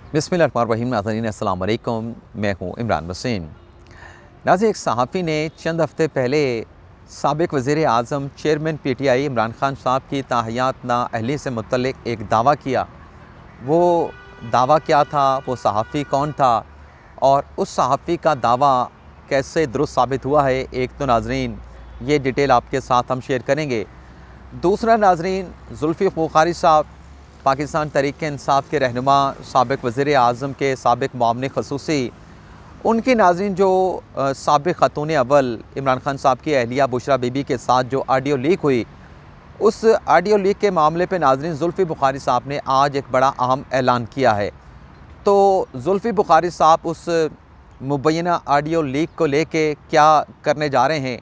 बिस्मिल्लाहिर्रहमानिर्रहीम। नाज़रीन अस्सलाम वालेकुम, मैं हूँ इमरान वसीम। नाज़रीन, एक सहाफ़ी ने चंद हफ़्ते पहले साबिक़ वज़ीर आज़म चेयरमैन PTI इमरान खान साहब की ताहियात नाअहली से मुतल्लिक़ एक दावा किया। वो दावा क्या था, वो सहाफ़ी कौन था और उस सहाफ़ी का दावा कैसे दुरुस्त साबित हुआ है, एक तो नाज़रीन ये डिटेल आपके साथ हम शेयर करेंगे। दूसरा नाज़रीन, जुल्फ़िकार बुख़ारी साहब पाकिस्तान तहरीक-ए-इंसाफ़ के रहनुमा, साबिक़ वज़ीर आज़म के साबिक़ मुआविन ख़ुसूसी, उनकी नाज़रीन जो साबिक़ ख़ातून अव्वल इमरान खान साहब की अहलिया बुशरा बीबी के साथ जो ऑडियो लीक हुई, उस ऑडियो लीक के मामले पे नाज़रीन जुल्फ़ी बुख़ारी साहब ने आज एक बड़ा अहम ऐलान किया है। तो जुल्फ़ी बुख़ारी साहब उस मुबैना ऑडियो लीक को लेके क्या करने जा रहे हैं,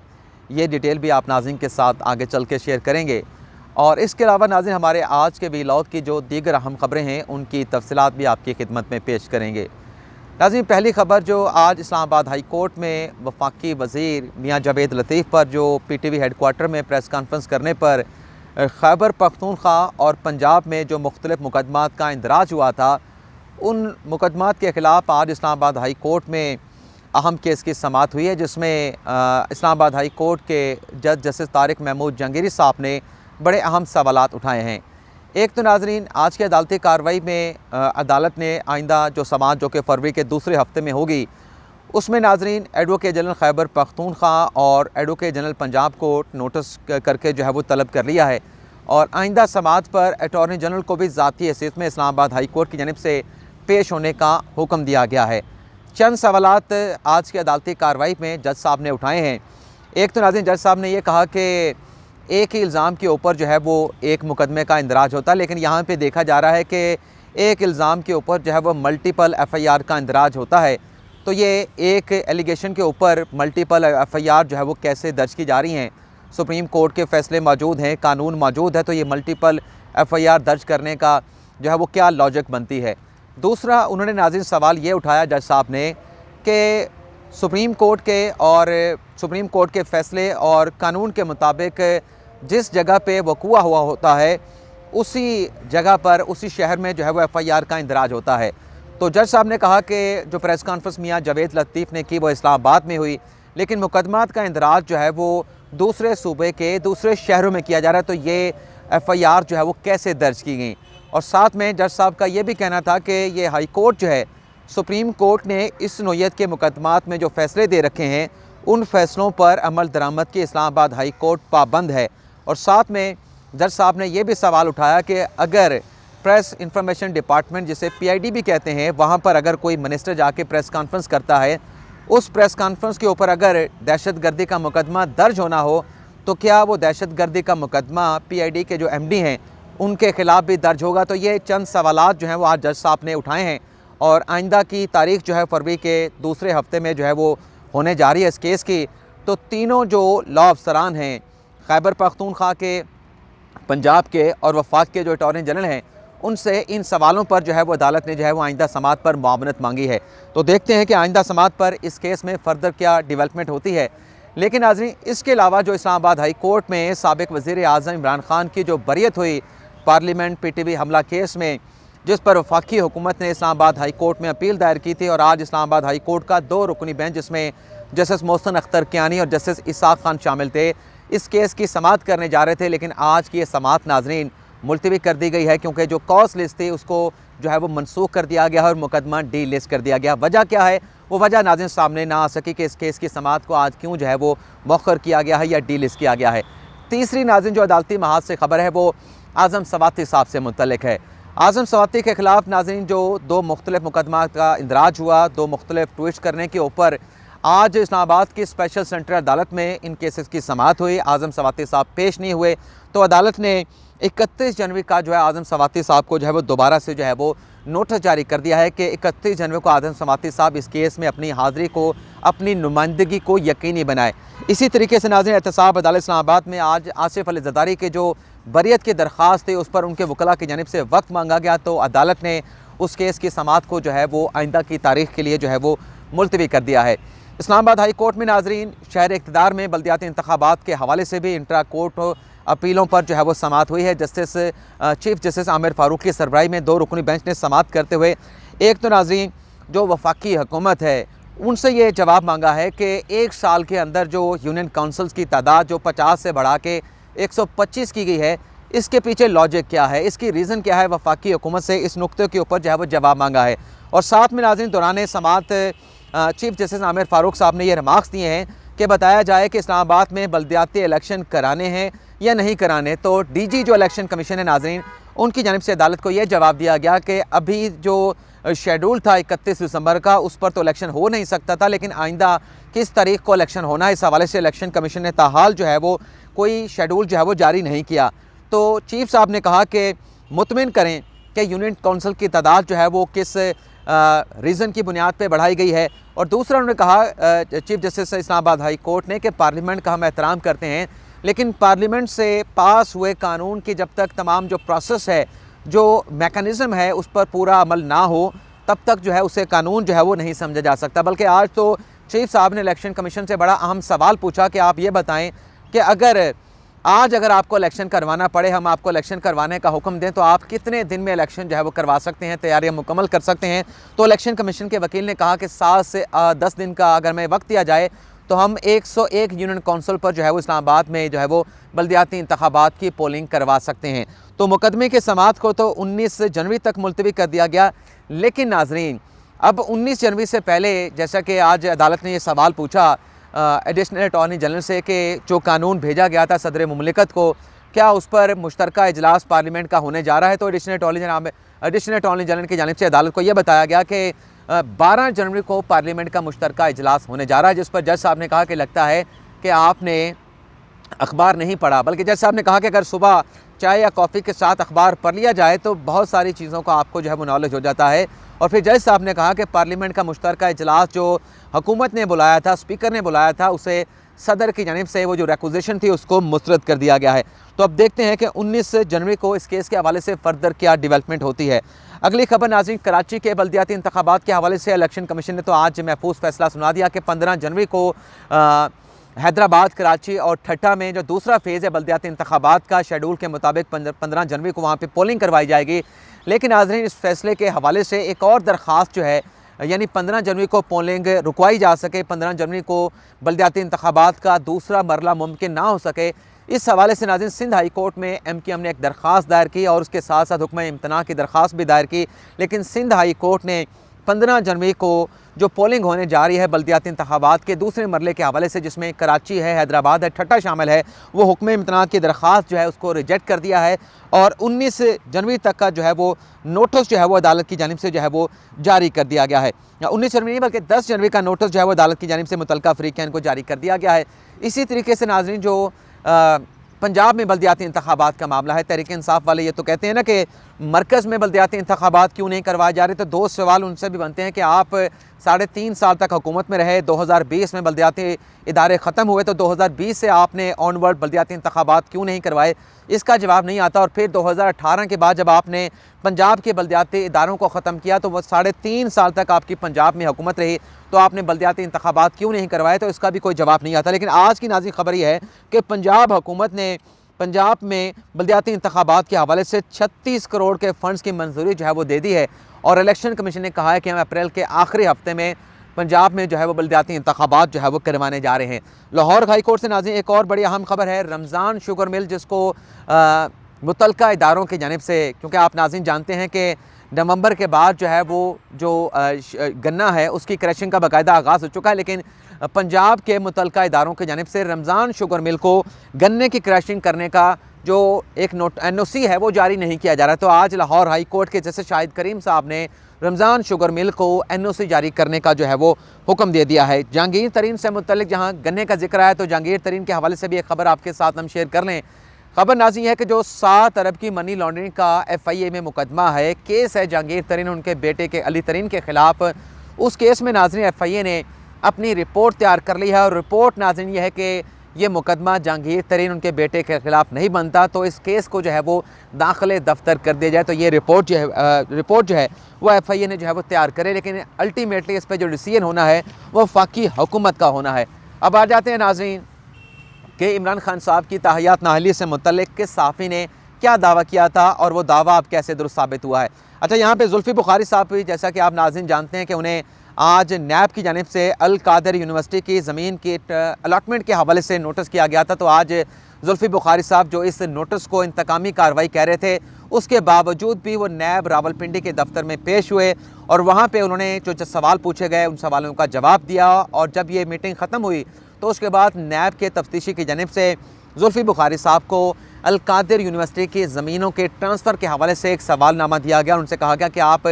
ये डिटेल भी आप नाज़रीन के साथ आगे चल के शेयर करेंगे। और इसके अलावा नाज़रीन हमारे आज के वीलॉग की जो दीगर अहम ख़बरें हैं, उनकी तफ़सीलात भी आपकी खिदमत में पेश करेंगे। नाज़रीन, पहली ख़बर जो आज इस्लामाबाद हाई कोर्ट में वफाकी वज़ीर मियाँ जावेद लतीफ़ पर जो PTV हेडक्वार्टर में प्रेस कॉन्फ्रेंस करने पर खैबर पख्तूनख्वा और पंजाब में जो मुख्तलिफ़ मुकदमात का इंदराज हुआ था, उन मुकदमात के ख़िलाफ़ आज इस्लामाबाद हाई कोर्ट में अहम केस की समाअत हुई है, जिसमें इस्लामाबाद हाई कोर्ट के जज जस्टिस तारिक महमूद जहांगीरी साहब ने बड़े अहम सवालात उठाए हैं। एक तो नाज़रीन, आज की अदालती कार्रवाई में अदालत ने आइंदा जो समाअत जो कि फरवरी के दूसरे हफ्ते में होगी, उसमें नाज़रीन एडवोकेट जनरल खैबर पख्तूनख्वा और एडवोकेट जनरल पंजाब को नोटिस करके जो है वो तलब कर लिया है और आइंदा समाअत पर अटॉर्नी जनरल को भी ज़ाती हैसियत में इस्लामाबाद हाई कोर्ट की जानिब से पेश होने का हुक्म दिया गया है। चंद सवालात आज की अदालती कार्रवाई में जज साहब ने उठाए हैं। एक तो नाज़रीन जज साहब ने यह कहा कि एक ही इल्ज़ाम के ऊपर जो है वो एक मुकदमे का इंदराज होता है, लेकिन यहाँ पे देखा जा रहा है कि एक इल्ज़ाम के ऊपर जो है वो मल्टीपल FIR का इंदराज होता है। तो ये एक एलिगेशन के ऊपर मल्टीपल FIR जो है वो कैसे दर्ज की जा रही हैं। सुप्रीम कोर्ट के फ़ैसले मौजूद हैं, कानून मौजूद है, तो ये मल्टीपल FIR दर्ज करने का जो है वो क्या लॉजिक बनती है। दूसरा उन्होंने नाज़रीन सवाल ये उठाया जज साहब ने कि सुप्रीम कोर्ट के फ़ैसले और कानून के मुताबिक जिस जगह पे वक़ूआ हुआ होता है, उसी जगह पर उसी शहर में जो है वो FIR का इंदराज होता है। तो जज साहब ने कहा कि जो प्रेस कॉन्फ्रेंस मियाँ जावेद लतीफ़ ने की वो इस्लामाबाद में हुई, लेकिन मुकदमात का इंदराज जो है वो दूसरे सूबे के दूसरे शहरों में किया जा रहा है, तो ये FIR जो है वो कैसे दर्ज की गई। और साथ में जज साहब का ये भी कहना था कि ये हाई कोर्ट जो है, सुप्रीम कोर्ट ने इस नोयत के मुकदमात में जो फ़ैसले दे रखे हैं, उन फ़ैसलों पर अमल दरामद की इस्लामाबाद हाई कोर्ट पाबंद है। और साथ में जज साहब ने यह भी सवाल उठाया कि अगर प्रेस इंफॉर्मेशन डिपार्टमेंट, जिसे PID भी कहते हैं, वहाँ पर अगर कोई मिनिस्टर जाके प्रेस कॉन्फ्रेंस करता है, उस प्रेस कॉन्फ्रेंस के ऊपर अगर दहशतगर्दी का मुकदमा दर्ज होना हो, तो क्या वो दहशतगर्दी का मुकदमा PID के जो MD हैं उनके ख़िलाफ़ भी दर्ज होगा। तो ये चंद सवालात जो हैं वो आज जज साहब ने उठाए हैं और आइंदा की तारीख़ जो है फरवरी के दूसरे हफ्ते में जो है वो होने जा रही है इस केस की। तो तीनों जो लॉ अफसरान हैं, खैबर पख्तूनख्वा के, पंजाब के और वफाक के जो अटॉर्नी जनरल हैं, उनसे इन सवालों पर जो है वो अदालत ने जो है वो आइंदा समाअत पर मुआवनत मांगी है। तो देखते हैं कि आइंदा समाअत पर इस केस में फ़र्दर क्या डेवलपमेंट होती है। लेकिन नाज़रीन, इसके अलावा जो इस्लामाबाद हाई कोर्ट में साबिक़ वज़ीर आज़म इमरान खान की जो बरियत हुई पार्लियामेंट PTV हमला केस में, जिस पर वफाकी हुकूमत ने इस्लामाबाद हाई कोर्ट में अपील दायर की थी, और आज इस्लामाबाद हाई कोर्ट का 2 रुकनी बेंच, जिसमें जस्टिस मोहसिन अख्तर कियानी और जस्टिस इसाक खान शामिल थे, इस केस की समाअत करने जा रहे थे। लेकिन आज की ये समाअत नाज़रीन मुलतवी कर दी गई है, क्योंकि जो कॉज लिस्ट थी उसको जो है वो मनसूख कर दिया गया और मुकदमा डीलिस्ट कर दिया गया। वजह क्या है, वो वजह नाज़रीन सामने ना आ सकी कि इस केस की समाअत को आज क्यों जो है वो मौखर किया गया है या डीलिस्ट किया गया है। तीसरी नाज़रीन जो अदालती महाज से खबर है वो आज़म सवाती साहब से मुतल्लिक है। आज़म सवाती के ख़िलाफ़ नाज़रीन जो 2 मुख्तलिफ़ मुकदमा का इंदराज हुआ, 2 मुख्तलिफ़ ट्वीट करने के ऊपर, आज इस्लामाबाद की स्पेशल सेंट्रल अदालत में इन केसेस की समाअत हुई। आज़म सवाती साहब पेश नहीं हुए, तो अदालत ने 31 जनवरी का जो है आज़म सवाती साहब को जो है वो दोबारा से जो है वो नोटिस जारी कर दिया है कि 31 जनवरी को आज़म सवाती साहब इस केस में अपनी हाज़िरी को, अपनी नुमाइंदगी को यकीनी बनाए। इसी तरीके से नाज़रीन एहतसाब अदालत इस्लामाबाद में आज आसिफ अली ज़रदारी के जो बरियत की दरख्वास्त थी, उस पर उनके वकला की जानिब से वक्त मांगा गया, तो अदालत ने उस केस की समाअत को जो है वो आइंदा की तारीख़ के लिए जो है वो मुलतवी कर दिया है। इस्लामाबाद हाई कोर्ट में नाज़रीन शहर इक़्तिदार में बल्दियाती इंतखाबात के हवाले से भी इंट्रा कोर्ट अपीलों पर जो है वो समाअत हुई है। चीफ जस्टिस आमिर फ़ारूक की सरबराही में 2 रुकनी बेंच ने समाअत करते हुए एक तो नाज़रीन जो वफाकी हुकूमत है उनसे ये जवाब मांगा है कि 1 साल के अंदर जो यूनियन काउंसिल्स की तादाद जो 50 से बढ़ा के 125 की गई है, इसके पीछे लॉजिक क्या है, इसकी रीज़न क्या है, वफाकी हुकूमत से इस नुक्ते के ऊपर जो है वो जवाब मांगा है। और साथ में नाज़रीन दौरान समाअत चीफ जस्टिस आमिर फ़ारूक साहब ने ये रिमार्क्स दिए हैं कि बताया जाए कि इस्लामाबाद में बल्दियाती इलेक्शन कराने हैं या नहीं कराने। तो डीजी जो इलेक्शन कमीशन है नाज़रीन, उनकी जानिब से अदालत को यह जवाब दिया गया कि अभी जो शेड्यूल था 31 दिसंबर का, उस पर तो इलेक्शन हो नहीं सकता था, लेकिन आइंदा किस तारीख को इलेक्शन होना है, इस हवाले से इलेक्शन कमीशन ने ताहाल जो है वो कोई शेड्यूल जो है वो जारी नहीं किया। तो चीफ साहब ने कहा कि मुतमिन करें कि यूनियन काउंसिल की तादाद जो है वो किस रीज़न की बुनियाद पर बढ़ाई गई है। और दूसरा उन्होंने कहा chief justice Islamabad high court ने कि पार्लियामेंट का हम एहतराम करते हैं, लेकिन पार्लियामेंट से पास हुए कानून की जब तक तमाम जो प्रोसेस है, जो मैकेनिज़्म है, उस पर पूरा अमल ना हो, तब तक जो है उसे कानून जो है वो नहीं समझा जा सकता। बल्कि आज तो चीफ साहब ने इलेक्शन कमीशन से बड़ा अहम सवाल पूछा कि आप ये बताएं कि अगर आपको इलेक्शन करवाना पड़े, हम आपको इलेक्शन करवाने का हुक्म दें, तो आप कितने दिन में इलेक्शन जो है वो करवा सकते हैं, तैयारियां मुकम्मल कर सकते हैं। तो इलेक्शन कमीशन के वकील ने कहा कि 7 से 10 दिन का अगर हमें वक्त दिया जाए तो हम 101 यूनियन काउंसिल पर जो है वो इस्लामाबाद में जो है वो बल्दियाती इंतखाबात की पोलिंग करवा सकते हैं। तो मुकदमे के समाअत को तो 19 जनवरी तक मुलतवी कर दिया गया, लेकिन नाजरीन अब 19 जनवरी से पहले, जैसा कि आज अदालत ने ये सवाल पूछा एडिशनल अटॉर्नी जनरल से कि जो कानून भेजा गया था सदर मुमलिकत को, क्या उस पर मुश्तरका इजलास पार्लियामेंट का होने जा रहा है। तो एडिशनल अटॉर्नी जनरल की जानिब से अदालत को यह बताया गया कि 12 जनवरी को पार्लियामेंट का मुश्तरका इजलास होने जा रहा है, जिस पर जज साहब ने कहा कि लगता है कि आपने अखबार नहीं पढ़ा। बल्कि जज साहब ने कहा कि अगर सुबह चाय या कॉफ़ी के साथ अखबार पढ़ लिया जाए तो बहुत सारी चीज़ों का आपको जो है वो नॉलेज हो जाता है। और फिर जज साहब ने कहा कि पार्लियामेंट का मुश्तरका इजलास जो हुकूमत ने बुलाया था, स्पीकर ने बुलाया था, उसे सदर की जानिब से वो जो रिक्वेजिशन थी उसको मुस्तरद कर दिया गया है। तो अब देखते हैं कि 19 जनवरी को इस केस के हवाले से फ़र्दर क्या डेवलपमेंट होती है। अगली खबर नाज़रीन, कराची के बल्दियाती इंतखाबात के हवाले से इलेक्शन कमीशन ने तो आज महफूज फैसला सुना दिया कि 15 जनवरी को हैदराबाद, कराची और ठट्टा में जो दूसरा फेज़ है बल्दियाती इंतखाबात का, शेड्यूल के मुताबिक 15 जनवरी को वहाँ पे पोलिंग करवाई जाएगी। लेकिन नाज़रीन इस फैसले के हवाले से एक और दरख्वास्त जो है, यानी 15 जनवरी को पोलिंग रुकवाई जा सके, 15 जनवरी को बल्दियाती इंतखाबात का दूसरा मरला मुमकिन ना हो सके, इस हवाले से नाज़रीन सिंध हाई कोर्ट में MQM ने एक दरख्वास्त दायर की और उसके साथ साथ हुक्म इम्तना की दरख्वास्त भी दायर की। लेकिन सिंध हाई कोर्ट ने 15 जनवरी को जो पोलिंग होने जा रही है बल्दियाती इंतखाबात के दूसरे मरले के हवाले से, जिसमें कराची है, हैदराबाद है, ठट्टा शामिल है, वो हुक्म इम्तना की दरख्वास्त जो है उसको रिजेक्ट कर दिया है और 19 जनवरी तक का जो है वो नोटिस जो है वो अदालत की जानिब से जो है वो जारी कर दिया गया है। 19 जनवरी नहीं बल्कि 10 जनवरी का नोटिस जो है वो अदालत की जानिब से मुतल्लिका फरीक़ैन को जारी कर दिया गया है। इसी तरीके से नाज़रीन जो पंजाब में बल्दियाती इंतखाबात का मामला है, तहरीक इंसाफ वाले ये तो कहते हैं ना कि मरकज़ में बल्दियाती इंतखाबात क्यों नहीं करवाए जा रहे। तो दो सवाल उनसे भी बनते हैं कि आप 3.5 साल तक हुकूमत में रहे, 2020 में बल्दियाती इदारे ख़त्म हुए, तो 2020 से आपने ऑनवर्ड बल्दियाती इंतखाबात क्यों नहीं करवाए, इसका जवाब नहीं आता। और फिर 2018 के बाद जब आपने पंजाब के बल्दियाती इदारों को ख़त्म किया तो वो 3.5 साल तक आपकी पंजाब में हुकूमत रही, तो आपने बल्दियाती इंतखाबात क्यों नहीं करवाए, तो इसका भी कोई जवाब नहीं आता। लेकिन आज की नाज़रीन खबर यह है कि पंजाब हुकूमत ने पंजाब में बल्दियाती इंतखाबात के हवाले से 36 करोड़ के फ़ंड्स की मंजूरी जो है वो दे दी है और इलेक्शन कमीशन ने कहा है कि हम अप्रैल के आखिरी हफ्ते में पंजाब में जो है वो बल्दियाती इंतखाबात जो है वो करवाने जा रहे हैं। लाहौर हाई कोर्ट से नाज़रीन एक और बड़ी अहम खबर है, रमज़ान शुगर मिल, जिसको मुतल्लिका इदारों की जानिब से, क्योंकि आप नाज़रीन जानते हैं कि नवंबर के बाद जो है वो जो गन्ना है उसकी क्रशिंग का बाकायदा आगाज़ हो चुका है, लेकिन पंजाब के मुतल्लिका इदारों की जानिब से रमज़ान शुगर मिल को गन्ने की क्रशिंग करने का जो एक NOC है वो जारी नहीं किया जा रहा। तो आज लाहौर हाई कोर्ट के जैसे शाहिद करीम साहब ने रमज़ान शुगर मिल को NOC जारी करने का जो है वो हुक्म दे दिया है। जहांगीर तरीन से मुतल्लिक जहां गन्ने का जिक्र आया तो जहांगीर तरीन के हवाले से भी एक खबर आपके साथ हम शेयर कर लें। खबर नाज़रीन है कि जो 7 अरब की मनी लॉन्ड्रिंग का FIA में मुकदमा है, केस है जहांगीर तरीन उनके बेटे के अली तरीन के ख़िलाफ़। उस केस में नाज़रीन FIA ने अपनी रिपोर्ट तैयार कर ली है और रिपोर्ट नाज़रीन ये है कि ये मुकदमा जहांगीर तरीन उनके बेटे के ख़िलाफ़ नहीं बनता, तो इस केस को जो है वो दाखिले दफ्तर कर दिया जाए। तो ये रिपोर्ट जो है वो FIA ने जो है वो तैयार करे, लेकिन अल्टीमेटली इस पर जो डिसीजन होना है वो वफाकी हुकूमत का होना है। अब आ जाते हैं नाज़रीन कि इमरान खान साहब की ताहियात नाअहली से मुतल्लिक किस सहाफ़ी ने क्या दावा किया था और वो दावा अब कैसे दुरुस्त साबित हुआ है। अच्छा, यहाँ पे जुल्फ़ी बुखारी साहब भी, जैसा कि आप नाज़रीन जानते हैं कि उन्हें आज नैब की जानिब से अल कादर यूनिवर्सिटी की ज़मीन की अलॉटमेंट के हवाले से नोटिस किया गया था। तो आज जुल्फ़ी बुखारी साहब जो इस नोटिस को इंतकामी कार्रवाई कह रहे थे, उसके बावजूद भी वो नैब रावलपिंडी के दफ्तर में पेश हुए और वहाँ पे उन्होंने जो सवाल पूछे गए उन सवालों का जवाब दिया। और जब ये मीटिंग ख़त्म हुई तो उसके बाद नैब के तफ्तीशी की जानिब से जुल्फ़ी बुखारी साहब को अल कादिर यूनिवर्सिटी की ज़मीनों के ट्रांसफ़र के हवाले से एक सवालनामा दिया गया। उनसे कहा गया कि आप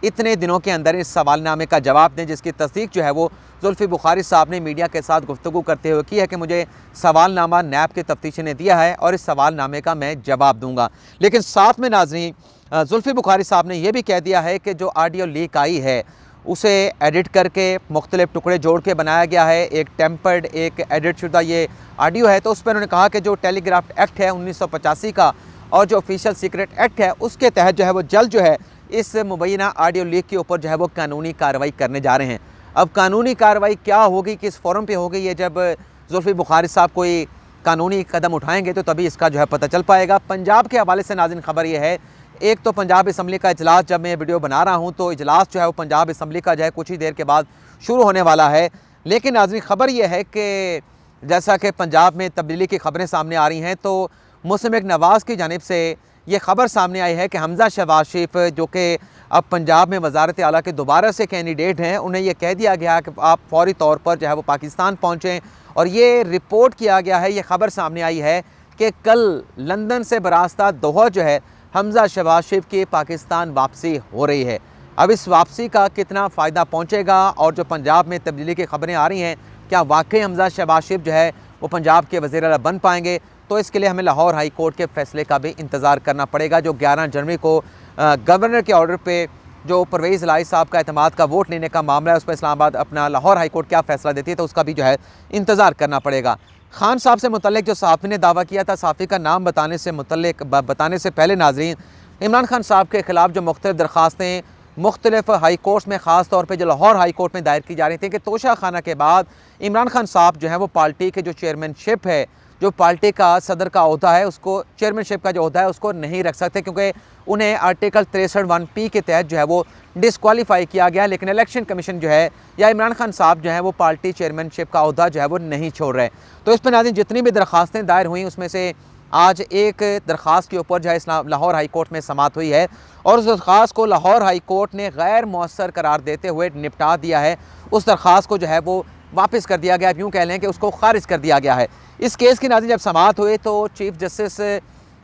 इतने दिनों के अंदर इस सवालनामे का जवाब दें, जिसकी तस्दीक जो है वो जुल्फ़ी बुखारी साहब ने मीडिया के साथ गुफ्तगू करते हुए की है कि मुझे सवालनामा नैब के तफ्तीशी ने दिया है और इस सवालनामे का मैं जवाब दूँगा। लेकिन साथ में नाज़रीन जुल्फ़ी बुखारी साहब ने यह भी कह दिया है कि जो ऑडियो लीक आई है उसे एडिट करके मुख्तलिफ़ टुकड़े जोड़ के बनाया गया है। एक टेम्पर्ड, एक एडिट शुदा ये ऑडियो है। तो उस पर उन्होंने कहा कि जो टेलीग्राफ एक्ट है 1985 का और जो ऑफिशियल सीक्रेट एक्ट है उसके तहत जो है वो जल्द जो है इस मुबैना ऑडियो लीक के ऊपर जो है वो कानूनी कार्रवाई करने जा रहे हैं। अब कानूनी कार्रवाई क्या होगी, किस फोरम पे होगी, ये जब जुल्फ़ी बुखारी साहब कोई कानूनी कदम उठाएंगे तो तभी इसका जो है पता चल पाएगा। पंजाब के हवाले से नाज़रीन खबर ये है, एक तो पंजाब असम्बली का इजलास, जब मैं वीडियो बना रहा हूँ तो इजलास जो है वो पंजाब असम्बली का जो है कुछ ही देर के बाद शुरू होने वाला है। लेकिन नाज़रीन खबर यह है कि जैसा कि पंजाब में तब्दीली की खबरें सामने आ रही हैं तो मुस्लिम नवाज़ की जानिब से ये खबर सामने आई है कि हमज़ा शहबाज शरीफ जो कि अब पंजाब में वज़ारत आला के दोबारा से कैंडिडेट हैं, उन्हें यह कह दिया गया कि आप फौरी तौर पर जो है वो पाकिस्तान पहुँचें। और ये रिपोर्ट किया गया है, ये खबर सामने आई है कि कल लंदन से बरास्ता दोहा जो है हमज़ा शहबाज शरीफ की पाकिस्तान वापसी हो रही है। अब इस वापसी का कितना फ़ायदा पहुँचेगा और जो पंजाब में तब्दीली की खबरें आ रही हैं, क्या वाकई हमज़ा शहबाज शरीफ जो है वो पंजाब के वज़ीर आला बन पाएंगे, तो इसके लिए हमें लाहौर हाई कोर्ट के फ़ैसले का भी इंतज़ार करना पड़ेगा। जो 11 जनवरी को गवर्नर के ऑर्डर पे जो परवेज़ इलाही साहब का एतमाद का वोट लेने का मामला है, उस पर इस्लामाबाद अपना लाहौर हाई कोर्ट क्या फ़ैसला देती है तो उसका भी जो है इंतज़ार करना पड़ेगा। खान साहब से मुतल्लिक जो सहाफ़ी ने दावा किया था, सहाफ़ी का नाम बताने से पहले नाज़रीन, इमरान खान साहब के ख़िलाफ़ जो मुख्तलिफ़ दरख्वास्तें मुख्तलिफ़ हाई कोर्ट्स में, ख़ास तौर पर जो लाहौर हाई कोर्ट में दायर की जा रही थी कि तोशा खाना के बाद इमरान खान साहब जो है वो पार्टी के जो चेयरमैनशिप है, जो पार्टी का सदर का ओहदा है, उसको चेयरमैनशिप का जो ओहदा है उसको नहीं रख सकते, क्योंकि उन्हें आर्टिकल 63(1) के तहत जो है वो डिस्क्वालीफाई किया गया। लेकिन इलेक्शन कमीशन जो है या इमरान खान साहब जो है वो पार्टी चेयरमैनशिप का ओहदा जो है वो नहीं छोड़ रहे। तो इस पर नाज़रीन जितनी भी दरख्वास्तें दायर हुई उसमें से आज एक दरख्वास्त के ऊपर जो है लाहौर हाई कोर्ट में समाअत हुई है और उस दरख्वास्त को लाहौर हाई कोर्ट ने गैर मौसर करार देते हुए निपटा दिया है। उस दरख्वास्त को जो है वो वापस कर दिया गया, यूँ कह लें कि उसको खारिज कर दिया गया है। इस केस की नाज़रीन जब समाअत हुई तो chief justice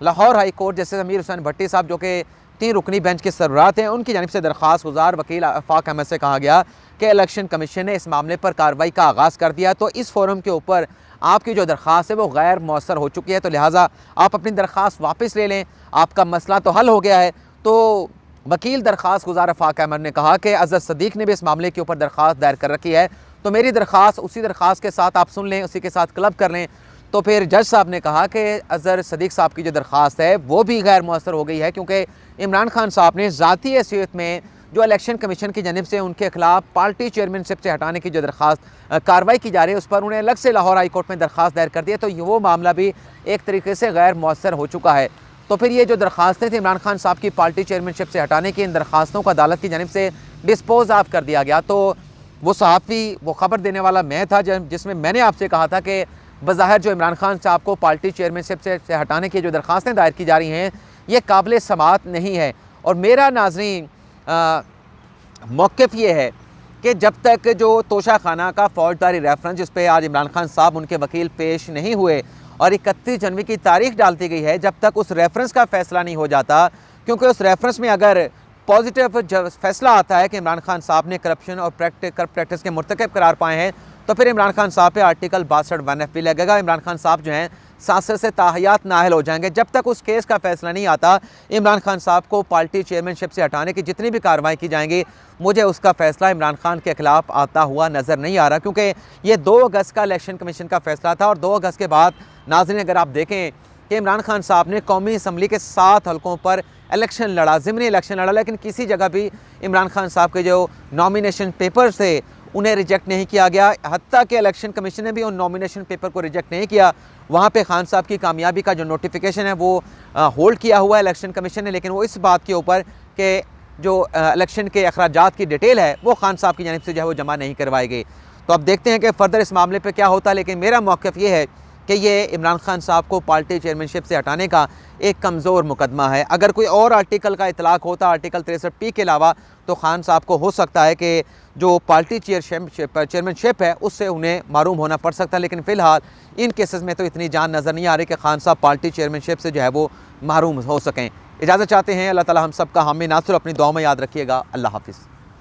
Lahore high court justice अमीर हुसैन भट्टी साहब जो कि 3 रुकनी बेंच के सरबराह हैं, उनकी जानिब से दरख्वास्त गुजार वकील आफाक अहमद से कहा गया कि इलेक्शन कमीशन ने इस मामले पर कार्रवाई का आगाज़ कर दिया, तो इस फोरम के ऊपर आपकी जो दरख्वास्त है वो गैर मौसर हो चुकी है, तो लिहाजा आप अपनी दरख्वास्त वापस ले लें, आपका मसला तो हल हो गया है। तो वकील दरख्वास्त गुजार आफाक अहमद ने कहा कि अज़हर सदीक ने भी इस मामले के ऊपर दरख्वास्त दायर कर रखी है, तो मेरी दरख्वास्त उसी दरख्वास्त के साथ आप सुन लें, उसी के साथ क्लब कर लें। तो फिर जज साहब ने कहा कि अज़हर सदीक साहब की जो दरख्वास्त है वो भी गैर मौसर हो गई है, क्योंकि इमरान खान साहब ने ज़ाती हैसियत में जो इलेक्शन कमीशन की जानिब से उनके खिलाफ पार्टी चेयरमैनशिप से हटाने की जो दरख्वास्त कार्रवाई की जा रही है उस पर उन्हें अलग से लाहौर हाई कोर्ट में दरख्वास्त दायर कर दी है, तो वो मामला भी एक तरीके से गैर मौसर हो चुका है। तो फिर ये जो दरख्वास्तें थी इमरान खान साहब की पार्टी चेयरमैनशिप से हटाने की, इन दरख्वास्तों को अदालत की जानिब से डिस्पोज ऑफ कर दिया गया। तो वो सहाफ़ी, वो ख़बर देने वाला मैं था जिसमें मैंने आपसे कहा था कि बज़ाहिर जो इमरान खान साहब को पार्टी चेयरमैनशिप से हटाने की जो दरख्वास्तें दायर की जा रही हैं ये काबिल समाअत नहीं है। और मेरा नाज़रीन मौक़िफ़ ये है कि जब तक जो तोशा खाना का फ़ौजदारी रेफरेंस जिस पर आज इमरान खान साहब उनके वकील पेश नहीं हुए और 31 जनवरी की तारीख डालती गई है, जब तक उस रेफरेंस का फ़ैसला नहीं हो जाता, क्योंकि उस रेफरेंस में अगर पॉजिटिव जब फैसला आता है कि इमरान खान साहब ने करप्शन और करप्ट प्रैक्टिस के मुर्तकब करार पाए हैं, तो फिर इमरान खान साहब पे आर्टिकल 62(1) भी लगेगा। इमरान खान साहब जो हैं सांसद से ताहयात नाअहल हो जाएंगे। जब तक उस केस का फैसला नहीं आता, इमरान खान साहब को पार्टी चेयरमैनशिप से हटाने की जितनी भी कार्रवाई की जाएंगी, मुझे उसका फैसला इमरान खान के खिलाफ आता हुआ नज़र नहीं आ रहा, क्योंकि ये 2 अगस्त का इलेक्शन कमीशन का फैसला था और 2 अगस्त के बाद नाज़रीन अगर आप देखें कि इमरान खान साहब ने कौमी असम्बली के 7 हलकों पर इलेक्शन लड़ा, ज़िमनी इलेक्शन लड़ा, लेकिन किसी जगह भी इमरान खान साहब के जो नॉमिनेशन पेपर्स थे उन्हें रिजेक्ट नहीं किया गया। हत्ता कि इलेक्शन कमीशन ने भी उन नॉमिनेशन पेपर को रिजेक्ट नहीं किया। वहाँ पे खान साहब की कामयाबी का जो नोटिफिकेशन है वो होल्ड किया हुआ है इलेक्शन कमीशन ने, लेकिन वो इस बात के ऊपर कि जो इलेक्शन के अखराजात की डिटेल है वो खान साहब की जानिब से जो है वो जमा नहीं करवाई गई। तो अब देखते हैं कि फ़र्दर इस मामले पे क्या होता है, लेकिन मेरा मौक़िफ़ ये है कि ये इमरान खान साहब को पार्टी चेयरमैनशिप से हटाने का एक कमज़ोर मुकदमा है। अगर कोई और आर्टिकल का इतलाक़ होता आर्टिकल 63P के अलावा, तो खान साहब को हो सकता है कि जो पार्टी चेयरमैनशिप है उससे उन्हें महरूम होना पड़ सकता है। लेकिन फ़िलहाल इन केसेस में तो इतनी जान नज़र नहीं आ रही कि खान साहब पार्टी चेयरमैनशिप से जो है वो महरूम हो सकें। इजाज़त चाहते हैं। अल्लाह ताला हम सब का हामी नासिर अपनी दुआ में याद रखिएगा। अल्लाह हाफ़िज़।